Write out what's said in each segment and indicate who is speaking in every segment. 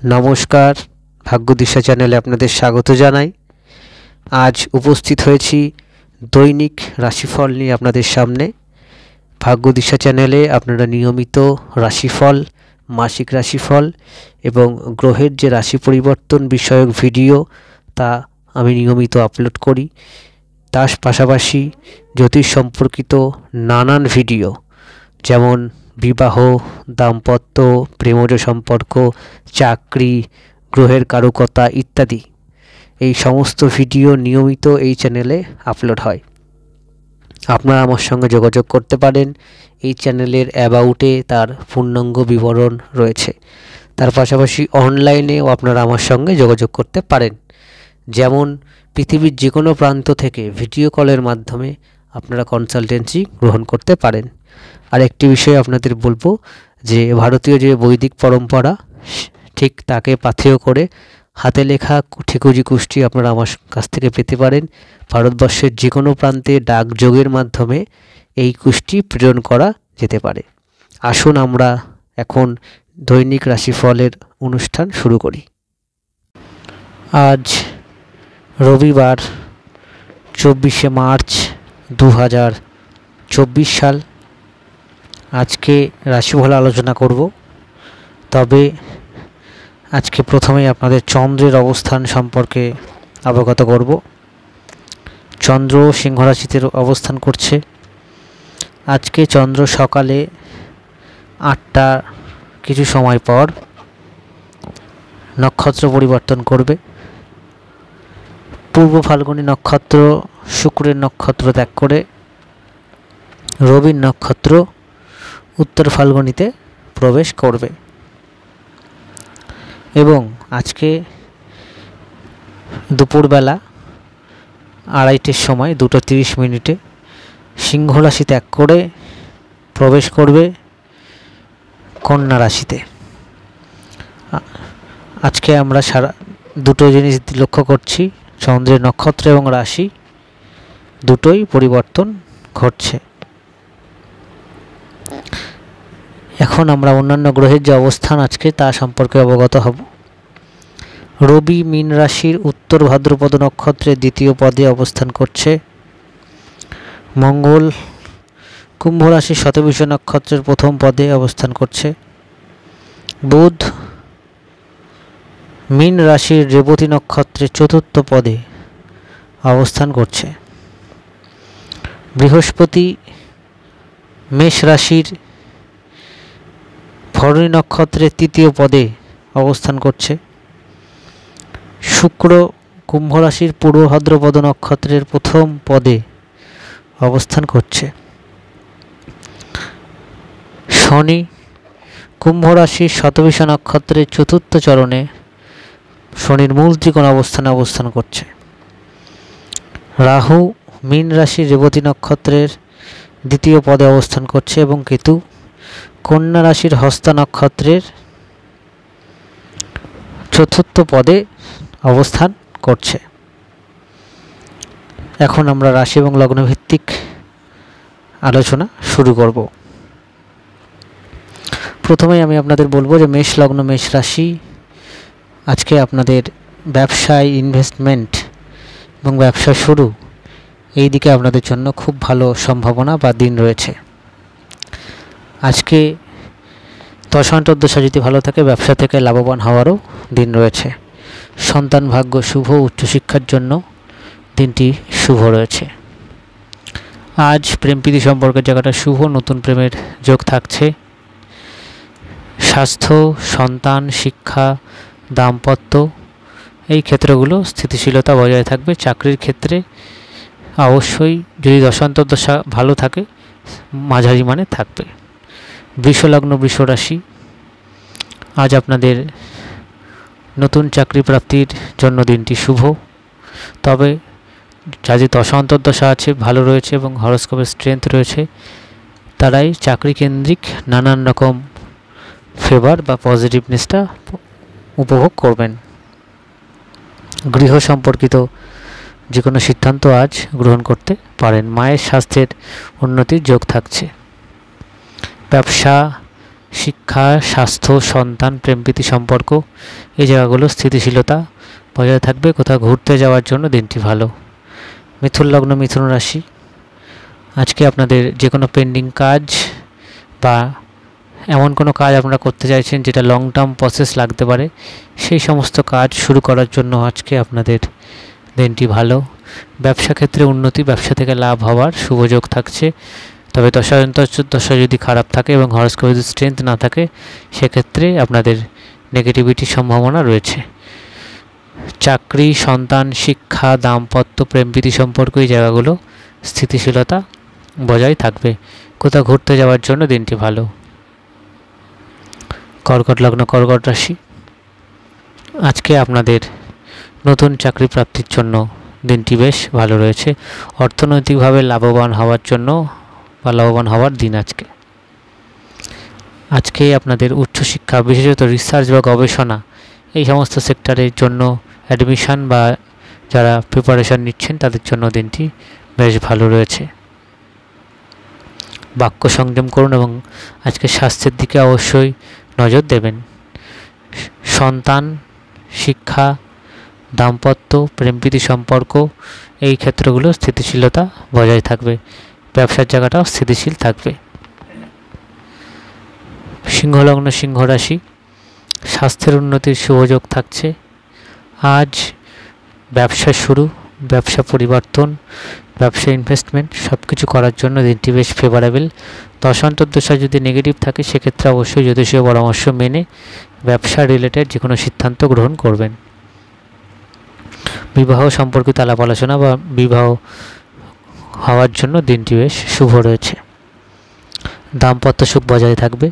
Speaker 1: নমস্কার, ভাগ্যদিশা চ্যানেলে আপনাদের স্বাগত জানাই। আজ উপস্থিত হয়েছি দৈনিক রাশিফল নিয়ে আপনাদের সামনে। ভাগ্যদিশা চ্যানেলে আপনারা নিয়মিত রাশিফল, মাসিক রাশিফল এবং গ্রহের যে রাশি পরিবর্তন বিষয়ক ভিডিও তা আমি নিয়মিত আপলোড করি। তার পাশাপাশি জ্যোতিষ সম্পর্কিত নানান ভিডিও, যেমন বিবাহ, দাম্পত্য, প্রেমজ সম্পর্ক, চাকরি, গ্রহের কারকতা ইত্যাদি, এই সমস্ত ভিডিও নিয়মিত এই চ্যানেলে আপলোড হয়। আপনারা আমার সঙ্গে যোগাযোগ করতে পারেন। এই চ্যানেলের অ্যাবাউটে তার পূর্ণাঙ্গ বিবরণ রয়েছে। তার পাশাপাশি অনলাইনেও আপনারা আমার সঙ্গে যোগাযোগ করতে পারেন। যেমন পৃথিবীর যে কোনো প্রান্ত থেকে ভিডিও কলের মাধ্যমে আপনারা কনসালটেন্সি গ্রহণ করতে পারেন। আর একটি বিষয় আপনাদের বলবো যে ভারতীয় যে বৈদিক পরম্পরা, ঠিক তাকে পাথেয় করে হাতে লেখা ঠিকুজি কুষ্টি আপনারা আমার কাছ থেকে পেতে পারেন। ভারতবর্ষের যে কোনো প্রান্তে ডাকযোগের মাধ্যমে এই কুষ্টি প্রেরণ করা যেতে পারে। আসুন আমরা এখন দৈনিক রাশিফলের অনুষ্ঠান শুরু করি। আজ রবিবার 24শে মার্চ 2024 সাল। আজকে রাশিফল আলোচনা করব, তবে আজকে প্রথমেই আপনাদের চন্দ্রের অবস্থান সম্পর্কে অবগত করব। চন্দ্র সিংহ রাশিতে অবস্থান করছে। আজকে চন্দ্র সকালে 8টা কিছু সময় পর নক্ষত্র পরিবর্তন করবে। পূর্ব ফাল্গুনী নক্ষত্র শুক্রের নক্ষত্র ত্যাগ করে রবির নক্ষত্র উত্তর ফাল্গুনীতে প্রবেশ করবে এবং আজকে দুপুরবেলা 2:30টার সময় 2:30 সিংহ রাশি ত্যাগ করে প্রবেশ করবে কন্যা রাশিতে। আজকে আমরা দুটো জিনিস লক্ষ্য করছি, চন্দ্রের নক্ষত্র এবং রাশি দুটোই পরিবর্তন ঘটছে। এখন আমরা অন্যান্য গ্রহের যে অবস্থান আজকে তা সম্পর্কে অবগত হব। রবি মীন রাশির উত্তর ভাদ্রপদ নক্ষত্রের দ্বিতীয় পদে অবস্থান করছে। মঙ্গল কুম্ভ রাশির শতবিষ নক্ষত্রের প্রথম পদে অবস্থান করছে। বুধ মীন রাশির রেবতী নক্ষত্রের চতুর্থ পদে অবস্থান করছে। বৃহস্পতি মেষ রাশির ভরণী নক্ষত্রের তৃতীয় পদে অবস্থান করছে। শুক্র কুম্ভ রাশির পূর্ব ভাদ্রপদ নক্ষত্রের প্রথম পদে অবস্থান করছে। শনি কুম্ভ রাশির শতবিষ নক্ষত্রের চতুর্থ চরণে শনির মূল ত্রিকোণ অবস্থান করছে। রাহু মীন রাশির রেবতী নক্ষত্রের দ্বিতীয় পদে অবস্থান করছে এবং কেতু কন্যা রাশির হস্তা নক্ষত্রের চতুর্থ পদে অবস্থান করছে। এখন আমরা রাশি এবং লগ্ন ভিত্তিক আলোচনা শুরু করব। প্রথমেই আমি আপনাদের বলবো যে মেষ লগ্ন মেষ রাশি, আজকে আপনাদের ব্যবসায়, ইনভেস্টমেন্ট এবং ব্যবসা শুরু, এই দিকে আপনাদের জন্য খুব ভালো সম্ভাবনা বা দিন রয়েছে। আজকে দশান্তর্দশা যদি ভালো থাকে, ব্যবসা থেকে লাভবান হওয়ারও দিন রয়েছে। সন্তান ভাগ্য শুভ, উচ্চশিক্ষার জন্য দিনটি শুভ রয়েছে। আজ প্রেম প্রীতি সম্পর্কের জায়গাটা শুভ, নতুন প্রেমের যোগ থাকছে। স্বাস্থ্য, সন্তান, শিক্ষা, দাম্পত্য, এই ক্ষেত্রগুলো স্থিতিশীলতা বজায় থাকবে। চাকরির ক্ষেত্রে অবশ্যই যদি দশান্তর্দশা ভালো থাকে, মাঝারি মানে থাকবে। বৃষ লগ্ন বৃষ রাশি, আজ আপনাদের নতুন চাকরি প্রাপ্তির জন্য দিনটি শুভ। তবে যাদের দশান্তর্দশা আছে ভালো রয়েছে এবং হরোস্কোপের স্ট্রেংথ রয়েছে, তারাই চাকরি কেন্দ্রিক নানান রকম ফেভার বা পজিটিভনেসটা উপভোগ করবেন। গৃহ সম্পর্কিত যে কোনো সিদ্ধান্ত আজ গ্রহণ করতে পারেন। মায়ের স্বাস্থ্যের উন্নতির যোগ থাকছে। ব্যবসা শিক্ষা, স্বাস্থ্য, সন্তান, প্রেমপ্রীতি সম্পর্ক এই জায়গাগুলো স্থিতিশীলতা বজায় থাকবে। কোথাও ঘুরতে যাওয়ার জন্য দিনটি ভালো। মিথুন লগ্ন, মিথুন রাশি, আজকে আপনাদের যে কোনো পেন্ডিং কাজ বা এমন কোনো কাজ আপনারা করতে চাইছেন যেটা লং টার্ম প্রসেস লাগতে পারে, সেই সমস্ত কাজ শুরু করার জন্য আজকে আপনাদের দিনটি ভালো। ব্যবসা ক্ষেত্রে উন্নতি, ব্যবসা থেকে লাভ হওয়ার শুভযোগ থাকছে। তবে দশা যদি খারাপ থাকে এবং হরস্কোপে যদি স্ট্রেংথ না থাকে, সেক্ষেত্রে আপনাদের নেগেটিভিটির সম্ভাবনা রয়েছে। চাকরি, সন্তান, শিক্ষা, দাম্পত্য, প্রেমপ্রীতি সম্পর্ক এই জায়গাগুলো স্থিতিশীলতা বজায় থাকবে। কোথাও ঘুরতে যাওয়ার জন্য দিনটি ভালো। কর্কট লগ্ন, কর্কট রাশি, আজকে আপনাদের নতুন চাকরি প্রাপ্তির জন্য দিনটি বেশ ভালো রয়েছে। অর্থনৈতিকভাবে লাভবান হওয়ার জন্য বা লাভবান হওয়ার দিন আজকে আপনাদের উচ্চশিক্ষা, বিশেষত রিসার্চ বা গবেষণা এই সমস্ত সেক্টরের জন্য অ্যাডমিশন বা যারা প্রিপারেশন নিচ্ছেন তাদের জন্য দিনটি বেশ ভালো রয়েছে। বাক্য সংযম করুন এবং আজকে স্বাস্থ্যের দিকে অবশ্যই নজর দেবেন। সন্তান, শিক্ষা, দাম্পত্য, প্রেমপ্রীতি সম্পর্ক এই ক্ষেত্রগুলো স্থিতিশীলতা বজায় থাকবে। ব্যবসার জায়গাটাও স্থিতিশীল থাকবে। সিংহলগ্ন, সিংহ রাশি, স্বাস্থ্যের উন্নতির শুভযোগ থাকছে। আজ ব্যবসা শুরু, ব্যবসা পরিবর্তন, ব্যবসা ইনভেস্টমেন্ট সব কিছু করার জন্য দিনটি বেশ ফেভারেবল। দশা যদি নেগেটিভ থাকে সেক্ষেত্রে অবশ্যই জ্যোতিষীয় পরামর্শ মেনে ব্যবসা রিলেটেড যে কোনো সিদ্ধান্ত গ্রহণ করবেন। বিবাহ সম্পর্কিত আলাপ আলোচনা বা বিবাহ হওয়ার জন্য দিনটি বেশ শুভ রয়েছে। দাম্পত্য সুখ বজায় থাকবে।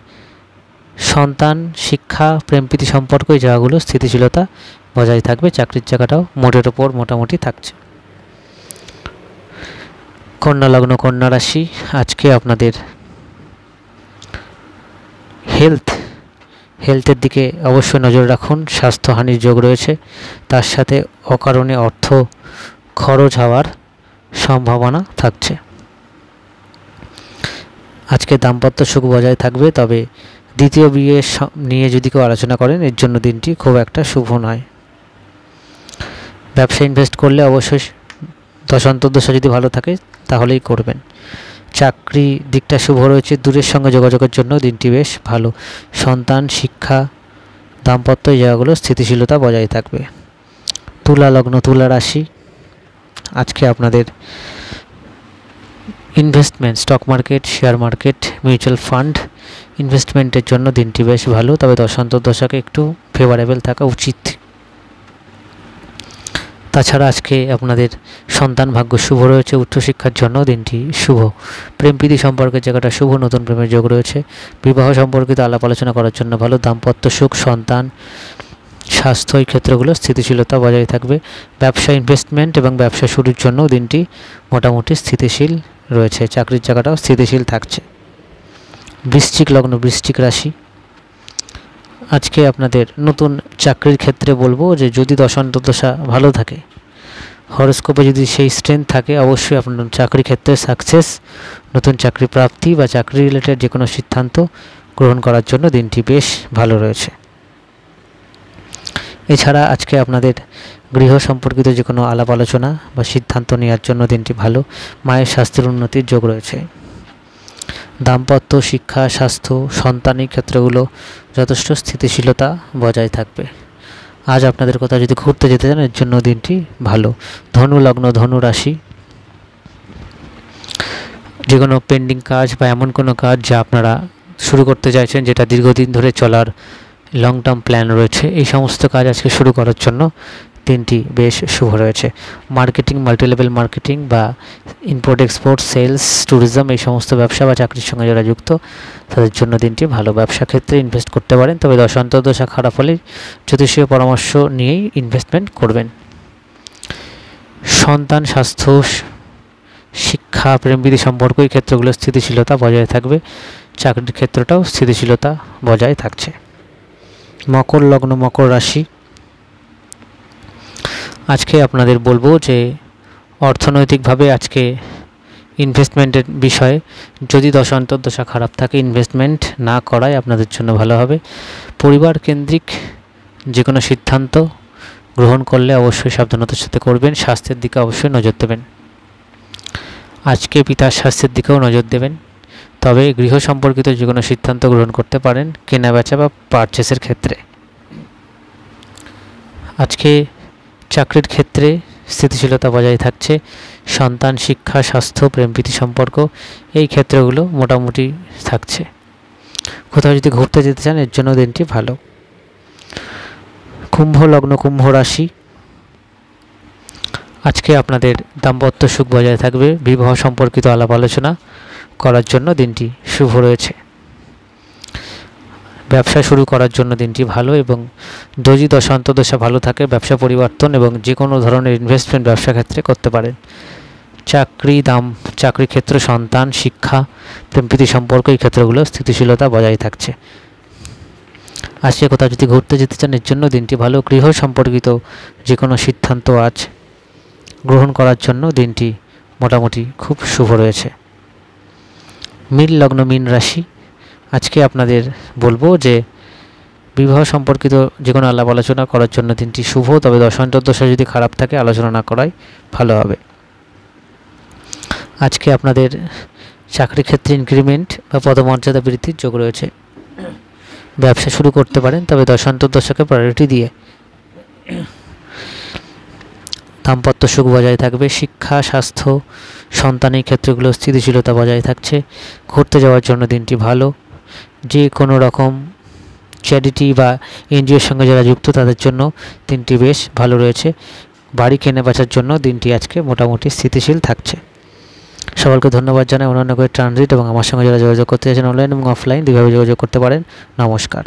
Speaker 1: সন্তান, শিক্ষা, প্রেমপ্রীতি সম্পর্ক এই জায়গাগুলো স্থিতিশীলতা বজায় থাকবে। চাকরির জায়গাটাও মোটের ওপর মোটামুটি থাকছে। কন্যা লগ্ন, কন্যা রাশি, আজকে আপনাদের হেলথের দিকে অবশ্যই নজর রাখুন। স্বাস্থ্যহানির যোগ রয়েছে, তার সাথে অকারণে অর্থ খরচ হওয়ার সম্ভাবনা থাকছে। আজকে দাম্পত্য সুখ বজায় থাকবে, তবে দ্বিতীয় বিয়ে নিয়ে যদি কেউ আলোচনা করেন এর জন্য দিনটি খুব একটা শুভ নয়। ব্যবসা ইনভেস্ট করলে অবশ্যই দশা যদি ভালো থাকে তাহলেই করবেন। চাকরি দিকটা শুভ রয়েছে। দূরের সঙ্গে যোগাযোগের জন্য দিনটি বেশ ভালো। সন্তান, শিক্ষা, দাম্পত্য এই জায়গাগুলো স্থিতিশীলতা বজায় থাকবে। তুলা লগ্ন, তুলা রাশি, আজকে আপনাদের investment, stock market, share market, mutual fund ইনভেস্টমেন্টের জন্য দিনটি বেশ ভালো, তবে দশাকে একটু ফেভারেবল থাকা উচিত। তাছাড়া আজকে আপনাদের সন্তান ভাগ্য শুভ রয়েছে। উচ্চশিক্ষার জন্য দিনটি শুভ। প্রেমপ্রীতি সম্পর্কের জায়গাটা শুভ, নতুন প্রেমের যোগ রয়েছে। বিবাহ সম্পর্কিত আলাপ আলোচনা করার জন্য ভালো। দাম্পত্য সুখ, সন্তান, স্বাস্থ্য এই ক্ষেত্রগুলো স্থিতিশীলতা বজায় থাকবে। ব্যবসা ইনভেস্টমেন্ট এবং ব্যবসা শুরুর জন্য দিনটি মোটামুটি স্থিতিশীল রয়েছে। চাকরির জায়গাটাও স্থিতিশীল থাকছে। বৃশ্চিক লগ্ন, বৃশ্চিক রাশি, আজকে আপনাদের নতুন চাকরির ক্ষেত্রে বলবো যে যদি দশা ভালো থাকে, হরস্কোপে যদি সেই স্ট্রেংথ থাকে, অবশ্যই আপনার চাকরি ক্ষেত্রে সাকসেস, নতুন চাকরি প্রাপ্তি বা চাকরি রিলেটেড যে কোনো সিদ্ধান্ত গ্রহণ করার জন্য দিনটি বেশ ভালো রয়েছে। এছাড়া আজকে আপনাদের গৃহ সম্পর্কিত যে কোনো আলাপ আলোচনা বা সিদ্ধান্ত নেওয়ার জন্য দিনটি ভালো। মায়ের স্বাস্থ্যের উন্নতির যোগ রয়েছে। দাম্পত্য, শিক্ষা, স্বাস্থ্য, সন্তানের ক্ষেত্রগুলো যথেষ্ট স্থিতিশীলতা বজায় থাকবে। আজ আপনাদের কোথাও যদি ঘুরতে যেতে চান এর জন্য দিনটি ভালো। ধনু লগ্ন, ধনু রাশি, যে কোনো পেন্ডিং কাজ বা এমন কোনো কাজ যা আপনারা শুরু করতে চাইছেন, যেটা দীর্ঘদিন ধরে চলার লং টার্ম প্ল্যান রয়েছে, এই সমস্ত কাজ আজকে শুরু করার জন্য দিনটি বেশ শুভ রয়েছে। মার্কেটিং, মাল্টিলেভেল মার্কেটিং বা ইম্পোর্ট এক্সপোর্ট, সেলস, ট্যুরিজম এই সমস্ত ব্যবসা বা চাকরির সঙ্গে যারা যুক্ত তাদের জন্য দিনটি ভালো। ব্যবসা ক্ষেত্রে ইনভেস্ট করতে পারেন, তবে দশা খারাপ হলে জ্যোতিষীয় পরামর্শ নিয়েই ইনভেস্টমেন্ট করবেন। সন্তান, স্বাস্থ্য, শিক্ষা, প্রেমপ্রীতি সম্পর্ক এই ক্ষেত্রগুলো স্থিতিশীলতা বজায় থাকবে। চাকরির ক্ষেত্রটাও স্থিতিশীলতা বজায় থাকছে। মকর লগ্ন, মকর রাশি, আজকে আপনাদের বলবো যে অর্থনৈতিকভাবে আজকে ইনভেস্টমেন্টের বিষয়ে যদি দশা অন্তর্দশা খারাপ থাকে ইনভেস্টমেন্ট না করাই আপনাদের জন্য ভালো হবে। পরিবার কেন্দ্রিক যে কোনো সিদ্ধান্ত গ্রহণ করলে অবশ্যই সাবধানতার সাথে করবেন। স্বাস্থ্যের দিকে অবশ্যই নজর দেবেন। আজকে পিতার স্বাস্থ্যের দিকেও নজর দেবেন। তবে গৃহ সম্পর্কিত যে কোনো সিদ্ধান্ত গ্রহণ করতে পারেন কেনা বেচা বা পারচেসের ক্ষেত্রে। আজকে চাকরির ক্ষেত্রে স্থিতিশীলতা বজায় থাকছে। সন্তান, শিক্ষা, স্বাস্থ্য, প্রেমপ্রীতি সম্পর্ক এই ক্ষেত্রগুলো মোটামুটি থাকছে। কোথাও যদি ঘুরতে যেতে চান এর জন্য দিনটি ভালো। কুম্ভ লগ্ন, কুম্ভ রাশি, আজকে আপনাদের দাম্পত্য সুখ বজায় থাকবে। বিবাহ সম্পর্কিত আলাপ আলোচনা করার জন্য দিনটি শুভ রয়েছে। ব্যবসা শুরু করার জন্য দিনটি ভালো এবং যদি দশা অন্তর্দশা ভালো থাকে ব্যবসা পরিবর্তন এবং যে কোনো ধরনের ইনভেস্টমেন্ট ব্যবসা ক্ষেত্রে করতে পারেন। চাকরি ক্ষেত্র, সন্তান, শিক্ষা, প্রেমপ্রীতি সম্পর্ক এই ক্ষেত্রগুলো স্থিতিশীলতা বজায় থাকছে। আজকে কোথাও যদি ঘুরতে যেতে চান এর জন্য দিনটি ভালো। গৃহ সম্পর্কিত যে কোনো সিদ্ধান্ত আজ গ্রহণ করার জন্য দিনটি মোটামুটি খুব শুভ রয়েছে। মীন লগ্ন, মীন রাশি, আজকে আপনাদের বলবো যে বিবাহ সম্পর্কিত যে কোনো আলাপ আলোচনা করার জন্য দিনটি শুভ। তবে দশা অন্তর্দশা যদি খারাপ থাকে আলোচনা না করাই ভালো হবে। আজকে আপনাদের চাকরি ক্ষেত্রে ইনক্রিমেন্ট বা পদমর্যাদা বৃদ্ধির যোগ রয়েছে। ব্যবসা শুরু করতে পারেন তবে দশা অন্তর্দশাকে প্রায়োরিটি দিয়ে। দাম্পত্য সুখ বজায় থাকবে। শিক্ষা, স্বাস্থ্য, সন্তান এই ক্ষেত্রগুলো স্থিতিশীলতা বজায় থাকছে। ঘুরতে যাওয়ার জন্য দিনটি ভালো। যে কোনো রকম চ্যারিটি বা এনজিওর সঙ্গে যারা যুক্ত তাদের জন্য দিনটি বেশ ভালো রয়েছে। বাড়ি কেনা বেচার জন্য দিনটি আজকে মোটামুটি স্থিতিশীল থাকছে। সকলকে ধন্যবাদ জানাই। অন্যান্য করে ট্রানজিট এবং আমার সঙ্গে যারা যোগাযোগ করতে চাইছেন অনলাইন এবং অফলাইন দুইভাবে যোগাযোগ করতে পারেন। নমস্কার।